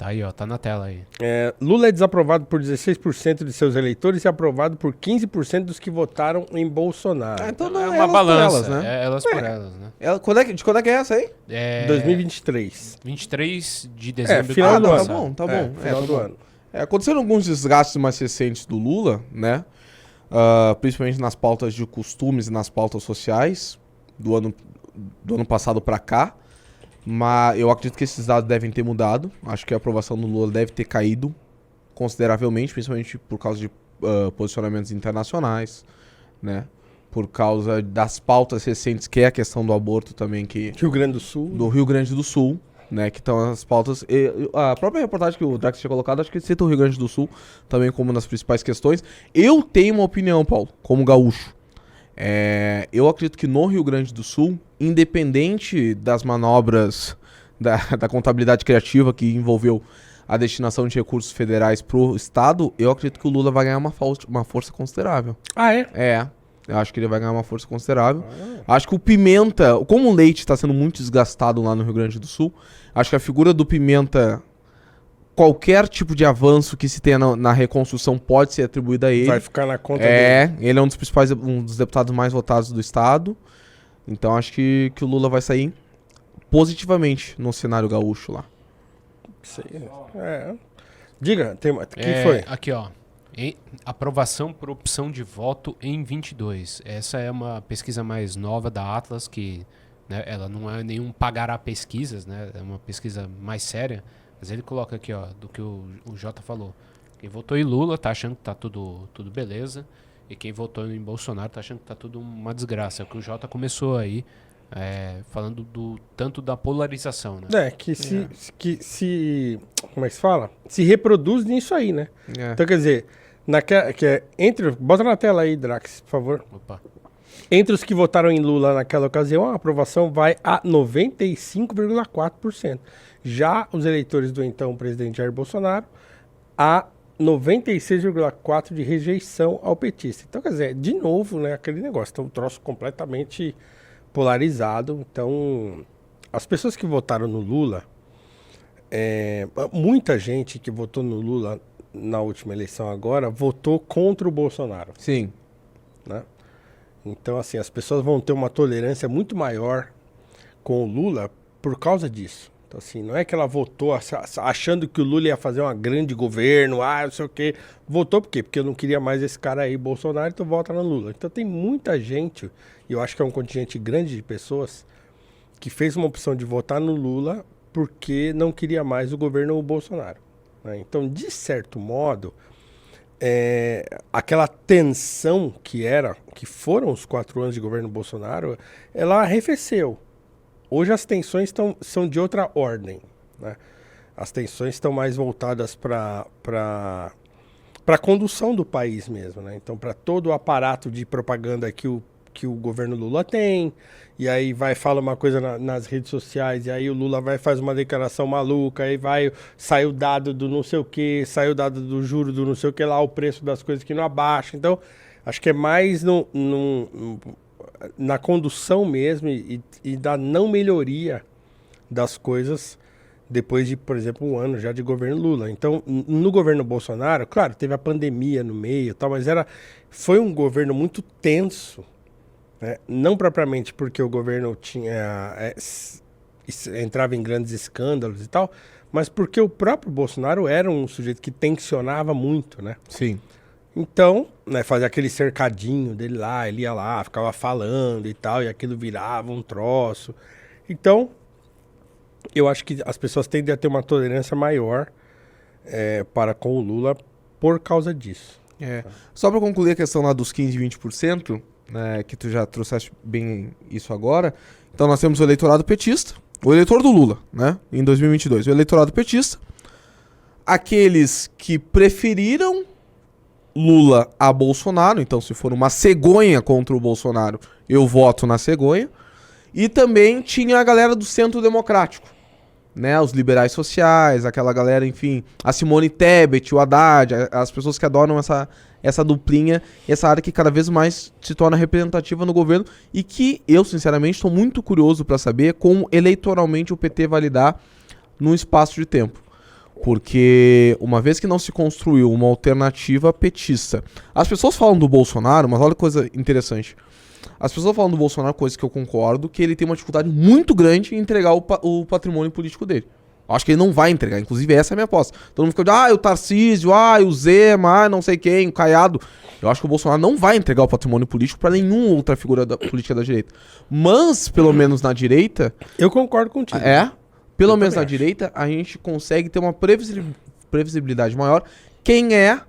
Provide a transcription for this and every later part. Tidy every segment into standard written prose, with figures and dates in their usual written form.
Tá aí, ó, tá na tela aí. Lula é desaprovado por 16% de seus eleitores e aprovado por 15% dos que votaram em Bolsonaro. Então não É é uma balança, elas, né? é elas por elas, né? De quando é que é essa aí? 2023. 23 de dezembro final do ano. Tá bom, tá bom. Final tá do bom. ano. Aconteceram alguns desgastes mais recentes do Lula, né? Principalmente nas pautas de costumes e nas pautas sociais do ano passado pra cá. Mas eu acredito que esses dados devem ter mudado. Acho que a aprovação do Lula deve ter caído consideravelmente, principalmente por causa de posicionamentos internacionais, né? Por causa das pautas recentes, que é a questão do aborto também, Rio Grande do Sul. do Rio Grande do Sul, né? Que estão as pautas. A própria reportagem que o Drax tinha colocado, acho que cita o Rio Grande do Sul também como uma das principais questões. Eu tenho uma opinião, Paulo, como gaúcho. Eu acredito que no Rio Grande do Sul, independente das manobras da contabilidade criativa que envolveu a destinação de recursos federais pro Estado, eu acredito que o Lula vai ganhar uma força considerável. Ah, é? Eu acho que ele vai ganhar uma força considerável. Acho que o Pimenta, como o Leite está sendo muito desgastado lá no Rio Grande do Sul, acho que a figura do Pimenta, qualquer tipo de avanço que se tenha na reconstrução pode ser atribuído a ele. Vai ficar na conta dele. Ele é um dos deputados mais votados do Estado. Então acho que o Lula vai sair positivamente no cenário gaúcho lá. Diga, que foi? Aqui, ó. Aprovação por opção de voto em 22. Essa é uma pesquisa mais nova da Atlas, que, né, ela não é nenhum pagará pesquisas, né? É uma pesquisa mais séria. Mas ele coloca aqui, ó, do que o Jota falou. Quem votou em Lula tá achando que tá tudo beleza. E quem votou em Bolsonaro tá achando que tá tudo uma desgraça. É o que o Jota começou aí, falando tanto da polarização, né? Como é que se fala? Se reproduz nisso aí, né? Então, quer dizer, bota na tela aí, Drax, por favor. Opa. Entre os que votaram em Lula naquela ocasião, a aprovação vai a 95,4%. Já os eleitores do então presidente Jair Bolsonaro, a 96,4% de rejeição ao petista. Então, quer dizer, de novo, né, aquele negócio, então, um troço completamente polarizado. Então, as pessoas que votaram no Lula, muita gente que votou no Lula na última eleição agora, votou contra o Bolsonaro. Sim. Né? Então, assim, as pessoas vão ter uma tolerância muito maior com o Lula por causa disso. Então, assim, não é que ela votou achando que o Lula ia fazer um grande governo, não sei o quê. Votou por quê? Porque eu não queria mais esse cara aí, Bolsonaro, então vota no Lula. Então tem muita gente, e eu acho que é um contingente grande de pessoas, que fez uma opção de votar no Lula porque não queria mais o governo Bolsonaro. Né? Então, de certo modo, aquela tensão que foram os 4 anos de governo Bolsonaro, ela arrefeceu. Hoje as tensões são de outra ordem. Né? As tensões estão mais voltadas para a condução do país mesmo. Né? Então, para todo o aparato de propaganda que o governo Lula tem, e aí fala uma coisa nas redes sociais, e aí o Lula faz uma declaração maluca, aí sai o dado do não sei o que, sai o dado do juro do não sei o que lá, o preço das coisas que não abaixa. Então, acho que é mais na condução mesmo e da não melhoria das coisas depois de, por exemplo, 1 ano já de governo Lula. Então, no governo Bolsonaro, claro, teve a pandemia no meio e tal, mas foi um governo muito tenso, né? Não propriamente porque o governo entrava em grandes escândalos e tal, mas porque o próprio Bolsonaro era um sujeito que tensionava muito, né? Sim. Então, né, fazia aquele cercadinho dele lá, ele ia lá, ficava falando e tal, e aquilo virava um troço. Então, eu acho que as pessoas tendem a ter uma tolerância maior para com o Lula por causa disso. Só para concluir a questão lá dos 15% e 20%, né, que tu já trouxeste bem isso agora. Então nós temos o eleitorado petista, o eleitor do Lula, né, em 2022. O eleitorado petista, aqueles que preferiram Lula a Bolsonaro, então se for uma cegonha contra o Bolsonaro, eu voto na cegonha. E também tinha a galera do centro democrático, né, os liberais sociais, aquela galera, enfim, a Simone Tebet, o Haddad, as pessoas que adoram essa duplinha, essa área que cada vez mais se torna representativa no governo e que eu, sinceramente, estou muito curioso para saber como eleitoralmente o PT vai lidar num espaço de tempo. Porque uma vez que não se construiu uma alternativa petista... As pessoas falam do Bolsonaro, mas olha que coisa interessante. As pessoas falam do Bolsonaro, coisa que eu concordo, que ele tem uma dificuldade muito grande em entregar o patrimônio político dele. Acho que ele não vai entregar, inclusive essa é a minha aposta. Todo mundo fica de, o Tarcísio, o Zema, não sei quem, o Caiado. Eu acho que o Bolsonaro não vai entregar o patrimônio político pra nenhuma outra figura política da direita. Mas, pelo menos na direita... Eu concordo contigo. Pelo menos na direita, a gente consegue ter uma previsibilidade maior. Quem é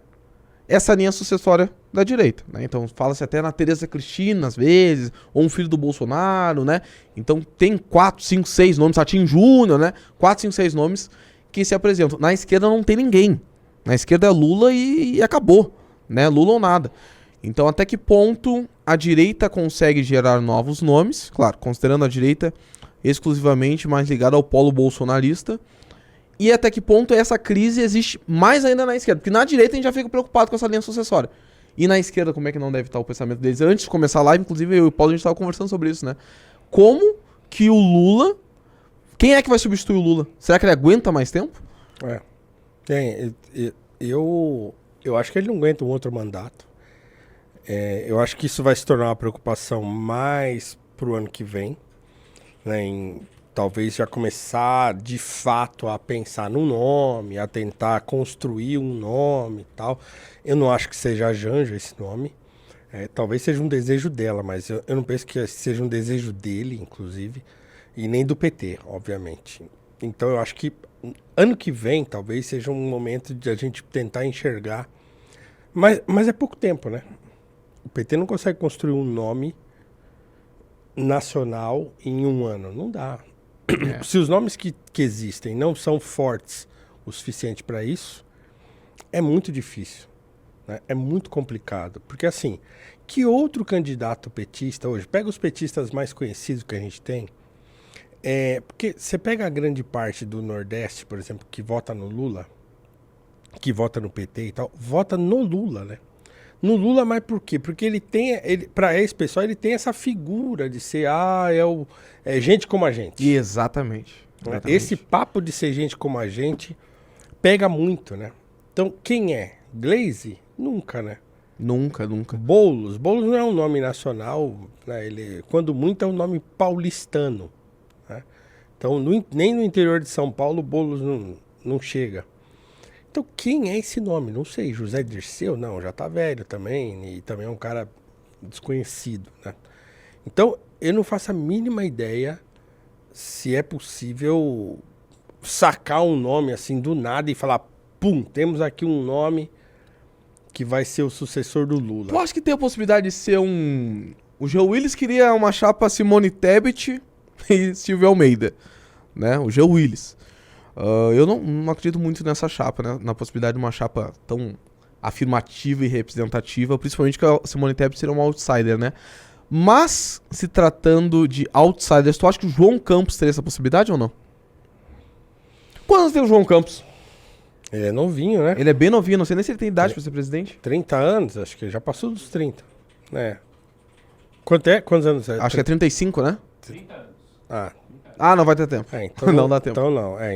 essa linha sucessória da direita, né? Então fala-se até na Tereza Cristina, às vezes, ou um filho do Bolsonaro, né? Então tem 4, 5, 6 nomes, Satin Júnior, né? 4, 5, 6 nomes que se apresentam. Na esquerda não tem ninguém. Na esquerda é Lula e acabou, né? Lula ou nada. Então até que ponto a direita consegue gerar novos nomes? Claro, considerando a direita exclusivamente mais ligada ao polo bolsonarista. E até que ponto essa crise existe mais ainda na esquerda? Porque na direita a gente já fica preocupado com essa linha sucessória. E na esquerda, como é que não deve estar o pensamento deles? Antes de começar a live, inclusive, eu e o Paulo, a gente estava conversando sobre isso, né? Como que o Lula... Quem é que vai substituir o Lula? Será que ele aguenta mais tempo? Eu acho que ele não aguenta um outro mandato. Eu acho que isso vai se tornar uma preocupação mais pro ano que vem, né? Talvez já começar de fato a pensar no nome, a tentar construir um nome e tal. Eu não acho que seja a Janja esse nome. Talvez seja um desejo dela, mas eu não penso que seja um desejo dele, inclusive, e nem do PT, obviamente. Então eu acho que ano que vem talvez seja um momento de a gente tentar enxergar. Mas é pouco tempo, né? O PT não consegue construir um nome nacional em um ano. Não dá. Se os nomes que existem não são fortes o suficiente para isso, é muito difícil, né? É muito complicado. Porque assim, que outro candidato petista hoje, pega os petistas mais conhecidos que a gente tem, porque você pega a grande parte do Nordeste, por exemplo, que vota no Lula, que vota no PT e tal, vota no Lula, né? No Lula, mas por quê? Porque para esse pessoal, ele tem essa figura de ser, gente como a gente. Exatamente. Esse papo de ser gente como a gente pega muito, né? Então, quem é? Glaze? Nunca, né? Nunca. Boulos não é um nome nacional, né? Quando muito é um nome paulistano, né? Então, nem no interior de São Paulo, Boulos não chega. Então, quem é esse nome? Não sei. José Dirceu? Não, já tá velho também. E também é um cara desconhecido, né? Então, eu não faço a mínima ideia se é possível sacar um nome assim do nada e falar, pum, temos aqui um nome que vai ser o sucessor do Lula. Tu acha que tem a possibilidade de ser O Jean Willis queria uma chapa Simone Tebet e Silvio Almeida, né? O Jean Willis. Eu não acredito muito nessa chapa, né? Na possibilidade de uma chapa tão afirmativa e representativa, principalmente que a Simone Tebet seria uma outsider, né? Mas, se tratando de outsiders, tu acha que o João Campos teria essa possibilidade ou não? Quantos tem o João Campos? Ele é novinho, né? Ele é bem novinho, não sei nem se ele tem idade pra ser presidente. 30 anos, acho que já passou dos 30. Quantos anos é? Acho que é 35, né? 30 anos. Não vai ter tempo. Então não dá tempo.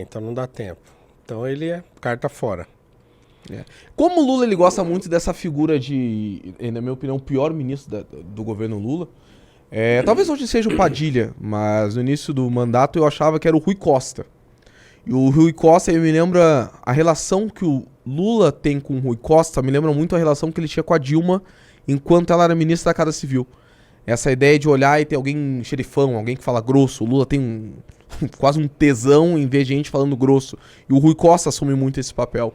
Então não dá tempo. Então ele é carta fora. Como o Lula ele gosta muito dessa figura de, na minha opinião, o pior ministro do governo Lula, talvez hoje seja o Padilha, mas no início do mandato eu achava que era o Rui Costa. E o Rui Costa, me lembra a relação que o Lula tem com o Rui Costa, me lembra muito a relação que ele tinha com a Dilma enquanto ela era ministra da Casa Civil. Essa ideia de olhar e ter alguém xerifão, alguém que fala grosso. O Lula tem quase um tesão em ver gente falando grosso. E o Rui Costa assume muito esse papel.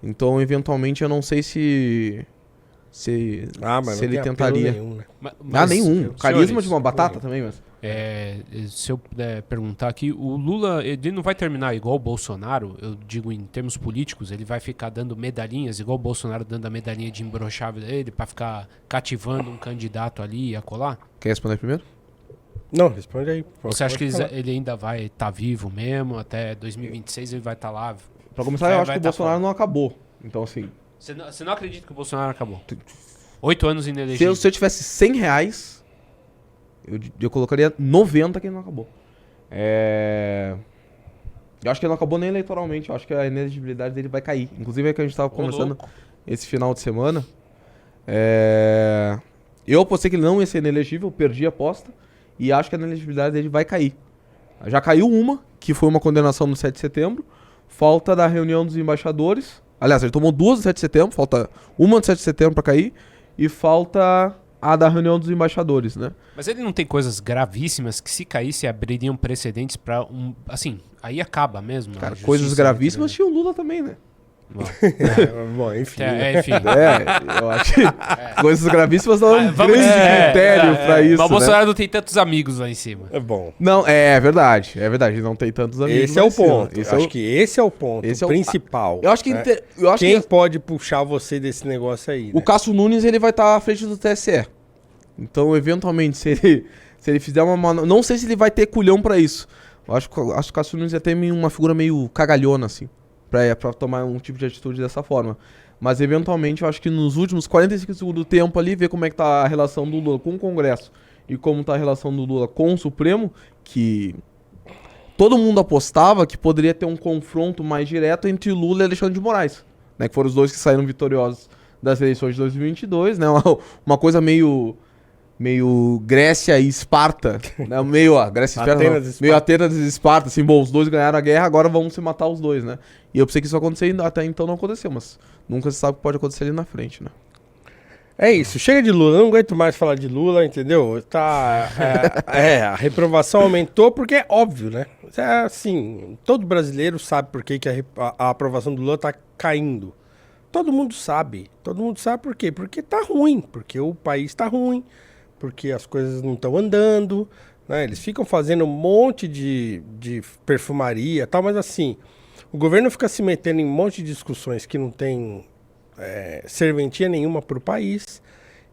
Então, eventualmente, eu não sei se ele tentaria. Nenhum, né? Nenhum. Carisma de uma batata também, mas... Se eu puder perguntar aqui, o Lula, ele não vai terminar igual o Bolsonaro, eu digo em termos políticos, ele vai ficar dando medalhinhas, igual o Bolsonaro dando a medalhinha de imbrochável dele, pra ficar cativando um candidato ali e acolá? Quer responder primeiro? Não, responde aí. Você acha que ele ainda vai estar vivo mesmo? Até 2026 ele vai estar lá? Pra começar, eu acho que o Bolsonaro não acabou. Então, assim... Você não acredita que o Bolsonaro acabou? 8 anos inelegível. Se eu tivesse R$100... Eu colocaria 90 que ele não acabou. Eu acho que ele não acabou nem eleitoralmente, eu acho que a inelegibilidade dele vai cair. Inclusive é que a gente tava conversando louco. esse final de semana. Eu apostei que ele não ia ser inelegível, perdi a aposta. E acho que a inelegibilidade dele vai cair. Já caiu uma, que foi uma condenação no 7 de setembro. Falta da reunião dos embaixadores. Aliás, ele tomou duas no 7 de setembro, falta uma no 7 de setembro pra cair. E falta a da reunião dos embaixadores, né? Mas ele não tem coisas gravíssimas que, se caísse, abririam precedentes pra um... Assim, aí acaba mesmo. Cara, a justiça, coisas gravíssimas né? tinha o Lula também, né? Bom, Bom, enfim. enfim. Eu acho que coisas gravíssimas não é um Vamos grande dizer, critério pra isso, Mas o né? Bolsonaro não tem tantos amigos lá em cima. É bom. Não, é verdade, não tem tantos amigos. Esse é o mas sim, ponto. esse é Acho o- que esse é o ponto esse é o- principal. Eu acho que, né? eu acho Quem que pode puxar você desse negócio aí? o né? Cássio Nunes ele vai estar à frente do TSE. Então, eventualmente, se ele fizer uma... Não sei se ele vai ter culhão pra isso. Eu acho que o Cássio Nunes é até uma figura meio cagalhona, assim, pra tomar um tipo de atitude dessa forma. Mas, eventualmente, eu acho que nos últimos 45 segundos do tempo ali, ver como é que tá a relação do Lula com o Congresso e como tá a relação do Lula com o Supremo, que todo mundo apostava que poderia ter um confronto mais direto entre Lula e Alexandre de Moraes, né? Que foram os dois que saíram vitoriosos das eleições de 2022, né? Uma coisa meio Grécia e Esparta, né? Meio Grécia e Esparta, Atenas não, e Esparta. meio Atenas e Esparta, assim, bom, os dois ganharam a guerra, agora vamos se matar os dois, né? E eu pensei que isso ia acontecer, e até então não aconteceu, mas nunca se sabe o que pode acontecer ali na frente, né? É isso, chega de Lula, eu não aguento mais falar de Lula, entendeu? Tá, a reprovação aumentou porque é óbvio, né? É assim, todo brasileiro sabe por que a aprovação do Lula tá caindo. Todo mundo sabe por quê? Porque tá ruim, porque o país tá ruim, porque as coisas não estão andando, né? Eles ficam fazendo um monte de perfumaria e tal, mas assim, o governo fica se metendo em um monte de discussões que não tem serventia nenhuma para o país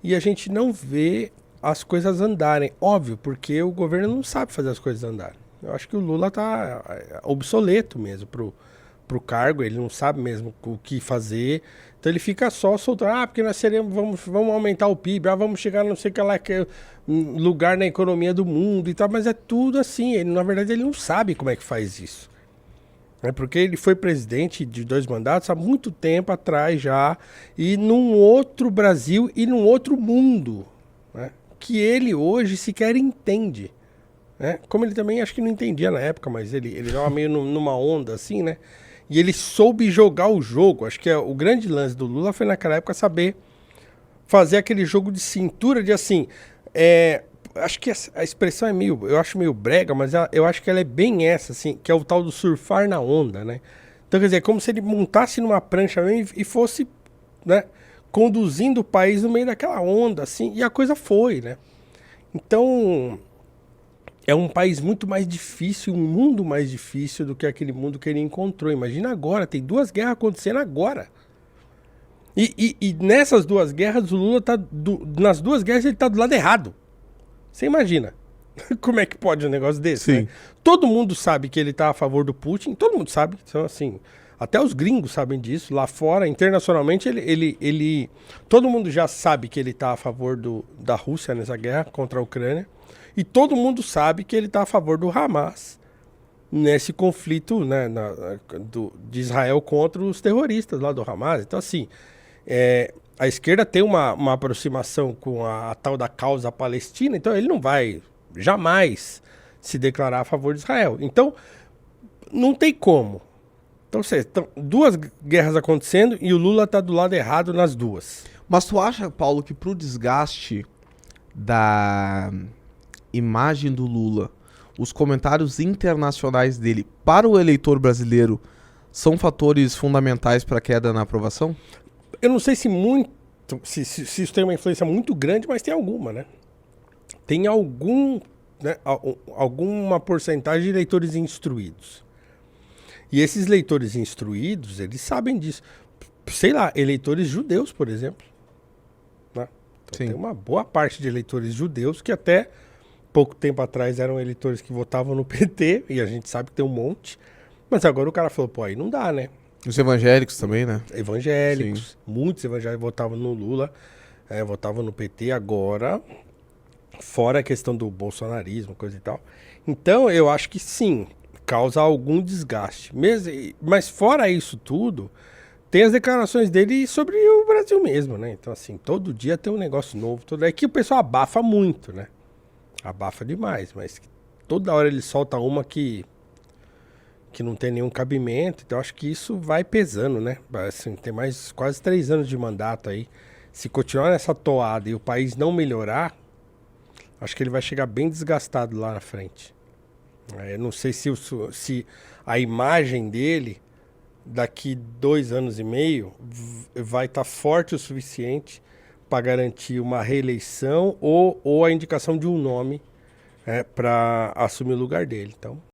e a gente não vê as coisas andarem. Óbvio, porque o governo não sabe fazer as coisas andarem. Eu acho que o Lula tá obsoleto mesmo pro cargo, ele não sabe mesmo o que fazer. Então ele fica só soltando, porque nós vamos aumentar o PIB, vamos chegar não sei que lá que é um lugar na economia do mundo e tal, mas é tudo assim, na verdade ele não sabe como é que faz isso. É porque ele foi presidente de 2 mandatos há muito tempo atrás já, e num outro Brasil e num outro mundo, né? Que ele hoje sequer entende. Né? Como ele também acho que não entendia na época, mas ele estava meio numa onda assim, né? E ele soube jogar o jogo. Acho que o grande lance do Lula foi naquela época saber fazer aquele jogo de cintura de assim... acho que a expressão é eu acho meio brega, mas eu acho que ela é bem essa, assim, que é o tal do surfar na onda, né? Então, quer dizer, é como se ele montasse numa prancha mesmo e fosse, né, conduzindo o país no meio daquela onda, assim, e a coisa foi, né? Então, é um país muito mais difícil, um mundo mais difícil do que aquele mundo que ele encontrou. Imagina agora, tem 2 guerras acontecendo agora. E nessas 2 guerras, o Lula tá, nas 2 guerras ele tá do lado errado. Você imagina como é que pode um negócio desse, Sim. né? Todo mundo sabe que ele tá a favor do Putin, todo mundo sabe. Então, assim, até os gringos sabem disso. Lá fora, internacionalmente, todo mundo já sabe que ele tá a favor da Rússia nessa guerra contra a Ucrânia. E todo mundo sabe que ele tá a favor do Hamas nesse conflito, né, de Israel contra os terroristas lá do Hamas. Então, assim, a esquerda tem uma aproximação com a tal da causa palestina, então ele não vai jamais se declarar a favor de Israel. Então, não tem como. Então, 2 guerras acontecendo e o Lula tá do lado errado nas 2. Mas tu acha, Paulo, que pro desgaste da imagem do Lula, os comentários internacionais dele para o eleitor brasileiro são fatores fundamentais para a queda na aprovação? Eu não sei se isso tem uma influência muito grande, mas tem alguma, né? Tem alguma porcentagem de leitores instruídos. E esses leitores instruídos, eles sabem disso. Sei lá, eleitores judeus, por exemplo. Né? Então, Sim. tem uma boa parte de eleitores judeus que até pouco tempo atrás eram eleitores que votavam no PT, e a gente sabe que tem um monte. Mas agora o cara falou, pô, aí não dá, né? Os evangélicos também, né? Evangélicos, Sim. muitos evangélicos votavam no Lula, votavam no PT agora, fora a questão do bolsonarismo, coisa e tal. Então, eu acho que sim, causa algum desgaste. Mas fora isso tudo, tem as declarações dele sobre o Brasil mesmo, né? Então, assim, todo dia tem um negócio novo. É que o pessoal abafa muito, né? Abafa demais, mas toda hora ele solta uma que não tem nenhum cabimento. Então, acho que isso vai pesando, né? Assim, tem mais quase 3 anos de mandato aí. Se continuar nessa toada e o país não melhorar, acho que ele vai chegar bem desgastado lá na frente. Eu não sei se a imagem dele, daqui 2 anos e meio, vai estar forte o suficiente para garantir uma reeleição ou a indicação de um nome para assumir o lugar dele. Então,